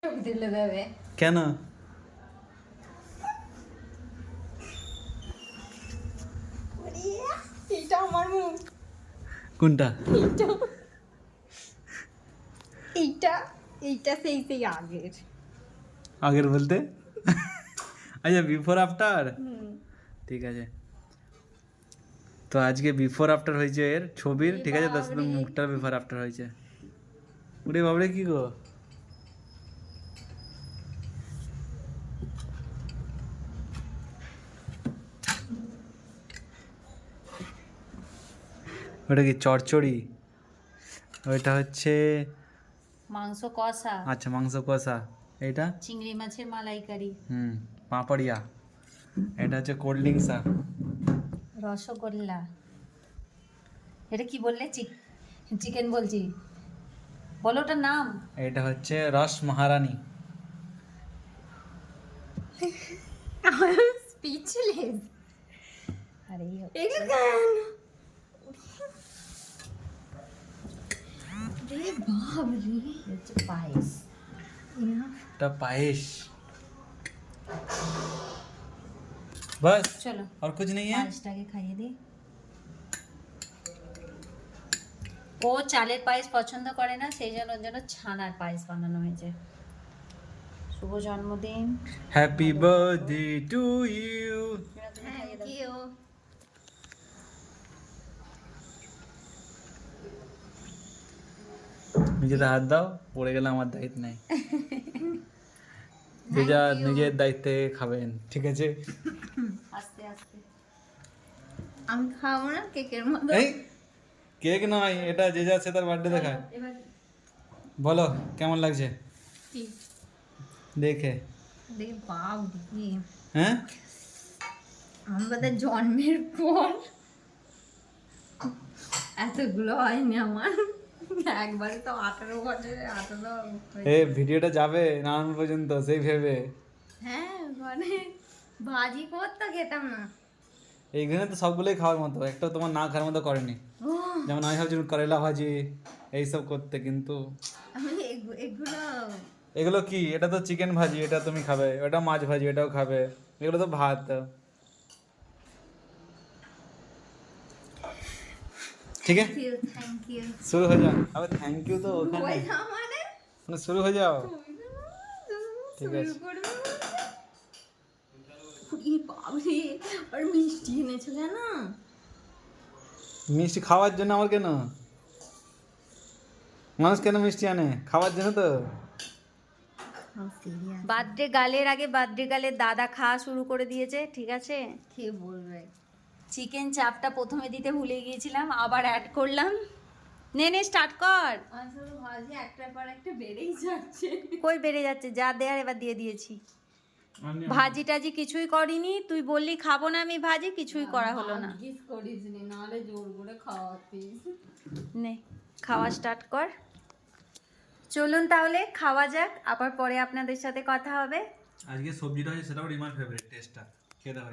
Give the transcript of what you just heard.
দিলে দেবে কেন? এইটা আমার মুখ। কোনটা? এইটা এইটা এইটা সেই সেই আগের। আগের বলতে আচ্ছা বিফোর আফটার, ঠিক আছে। তো আজকে বিফোর আফটার হয়েছে এর ছবির, ঠিক আছে, তার সাথে মুখটার বিফোর আফটার হয়েছে। ওরে বাবরে কি গো, ওটা কি চচ্চড়ি? ওইটা হচ্ছে মাংস কষা, আচ্ছা মাংস কষা। এইটা চিংড়ি মাছের মালাইকারি, পাঁপড়িয়া। এটা হচ্ছে কোল্ড ড্রিঙ্কস। রসগোল্লা। এটা কি বললে? চিকেন বলছি, বলো ওটার নাম। এটা হচ্ছে রস মহারানী। স্পিচলেস। আরে হচ্ছে পায়েস। এটা পায়েস। बस চলো और कुछ नहीं है। পায়েসটাকে খাইয়ে দিই। ও চালের পায়েস পছন্দ করে না, সেই জন্য ওর জন্য ছানার পায়েস বানানো হয়েছে। শুভ জন্মদিন। Happy birthday to you. Thank you. নিজেতে হাত দাও, পড়ে গেলে আমার দায়িত্ব নেই। যে যা নিজের দায়িত্বে খাবেন, ঠিক আছে? আস্তে আস্তে। আমি খাবো না কেকের মতো। এই কেক নয়, এটা যে যা সে তার বার্থডে দেখায়। এবার বলো কেমন লাগছে কি দেখে? দেখি বাপ দেখি হ্যাঁ আমাদের জন্মের পর এতগুলো হয়নি আমার। একবারে তো 18 বছরে 18 এ ভিডিওটা যাবে নানান পর্যন্ত, সেই ভেবে। হ্যাঁ মানে ভাজি করতে খেতাম না। এইখানে তো সবগুলোই খাওয়ার মতো, একটা তোমার না খাওয়ার মতো করেনি। ও, যেমন আমি ভাবছিলাম করেলা ভাজি এইসব করতে, কিন্তু আমি এগুলো এগুলো কি? এটা তো চিকেন ভাজি, এটা তুমি খাবে। ওটা মাছ ভাজি, এটাও খাবে। এগুলো তো ভাত। ঠিক আছে থ্যাংক ইউ। শুরু হয়ে যাও। আবে থ্যাংক ইউ তো ওখানে, মানে মানে শুরু হয়ে যাও। ঠিক আছে। শুরু করবো এই বাবরে, আর মিষ্টি এনেছো কেন? মিষ্টি খাওয়ার জন্য। আমার কেন? মানুষ কেন মিষ্টি আনে? খাওয়ার জন্য তো। বার্থডে গালের আগে বার্থডে গালের দাদা খাওয়া শুরু করে দিয়েছে, ঠিক আছে? কে বলবে? চিকেন চাপটা প্রথমে দিতে ভুলে গিয়েছিলাম, আবার অ্যাড করলাম। নে নে স্টার্ট কর। আসলে ভাজি একটার পর একটা বেড়েই যাচ্ছে। কই বেড়ে যাচ্ছে? যা দেয়ার এবার দিয়ে দিয়েছি। ভাজি টাজি কিছুই করিনি, তুই বললি খাবো না আমি ভাজি, কিছুই করা হলো না। ভাগ্যিস করিসনি, নাহলে জোর করে খাওয়াতিস। নে খাওয়া স্টার্ট কর। চলুন তাহলে খাওয়া যাক, আবার পরে আপনাদের সাথে কথা হবে। আজকে সবজিটা হচ্ছে সেটাও রিমার ফেভারিট টেস্টটা খেতে হয়।